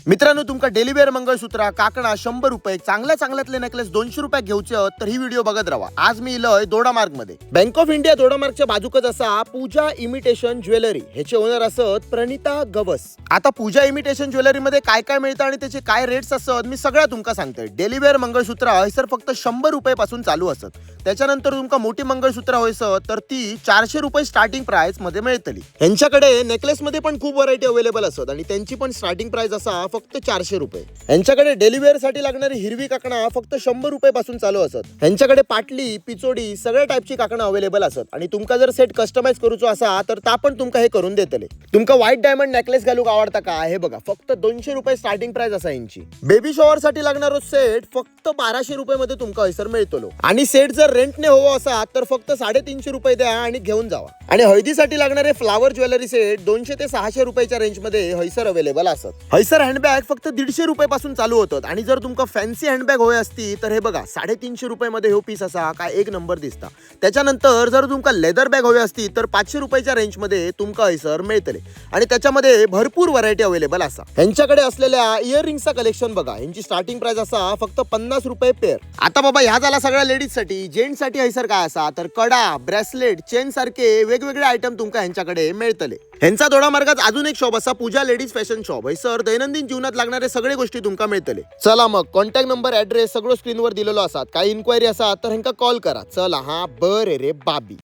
मित्रांनो, तुमका डेलीवेअर मंगळसूत्र काकणा 100 रुपये चांगल्यातले नेकलेस 200 रुपये घेऊचे आहेत तर ही व्हिडिओ बघत राहा। आज मी इलोय दोडामार्ग मध्ये। बँक ऑफ इंडिया दोडामार्गच्या बाजूकच असा पूजा इमिटेशन ज्वेलरी ह्याचे ओनर असत प्रणिता गवस। आता पूजा इमिटेशन ज्वेलरी मध्ये काय काय मिळतं आणि त्याचे काय रेट्स असत मी सगळं तुमका सांगतोय। डेलीवेअर मंगळसूत्र हयसर फक्त 100 रुपये पासून चालू असत। त्याच्यानंतर तुमका मोठी मंगळसूत्र होयसत तर ती 400 रुपये स्टार्टिंग प्राइस मध्ये मिळतली। यांच्याकडे नेकलेस मध्ये पण खूप व्हरायटी अवेलेबल असत आणि त्यांची पण स्टार्टिंग प्राइस असा फक्त 400 रुपये। यांच्याकडे डेलीवेअर साठी लागणारी हिरवी काकणा फक्त 100 रुपये पासून चालू असत। यांच्याकडे पाटली पिचोडी सगळ्या टाइपची काकणा अवेलेबल असत आणि तुमका जर सेट कस्टमाइज करूचो असा तर ता पण तुमका हे करून देतले। तुमका व्हाईट डायमंड नेकलेस घालूक आवडता का? हे बघा फक्त 200 रुपये स्टार्टिंग प्राइस असा यांची। बेबी शॉवर साठी लागणारो सेट फक्त 1200 रुपये मध्ये तुमका हयसर मिळतलो आणि सेट जर रेंटने हवो असा तर फक्त 350 रुपये द्या आणि घेऊन जावा। आणि हळदीसाठी लागणारे फ्लावर ज्वेलरी सेट 200 ते 600 रुपयाच्या रेंज मध्ये हयसर अवेलेबल असत। हयसर हँडबॅग फक्त 150 रुपये पासून चालू होतात आणि जर तुमका फॅन्सी हँडबॅग होय असती तर हे बघा 350 रुपये मध्ये हो पीस असा काय एक नंबर दिसता। त्याच्यानंतर जर तुमका लेदर बॅग हवी असती तर 500 रुपयाच्या रेंज मध्ये तुमका हयसर मिळतले आणि त्याच्यामध्ये भरपूर व्हरायटी अवेलेबल असा। यांच्याकडे असलेल्या इयरिंगचा कलेक्शन बघा, यांची स्टार्टिंग प्राइस असा फक्त 50 रुपये पेअर। आता बाबा ह्या झाला सगळ्या लेडीज साठी। जेंट्स साठी हयसर काय असा तर कडा ब्रेसलेट चेन सारखे वेगवेगळे आयटम तुमका यांच्याकडे मिळतले। ह्यांचा दोडामार्गात अजून एक शॉप असा पूजा लेडीज फॅशन शॉप। हयसर दैनंदिन जीवनात लागणारे सगळे गोष्टी तुमका मिळतले। चला मग कॉन्टॅक्ट नंबर ऍड्रेस सगळं स्क्रीनवर दिलेलो असतात। काही इन्क्वायरी असा तर ह्यांका कॉल करा। चला हा बरे रे बाबी।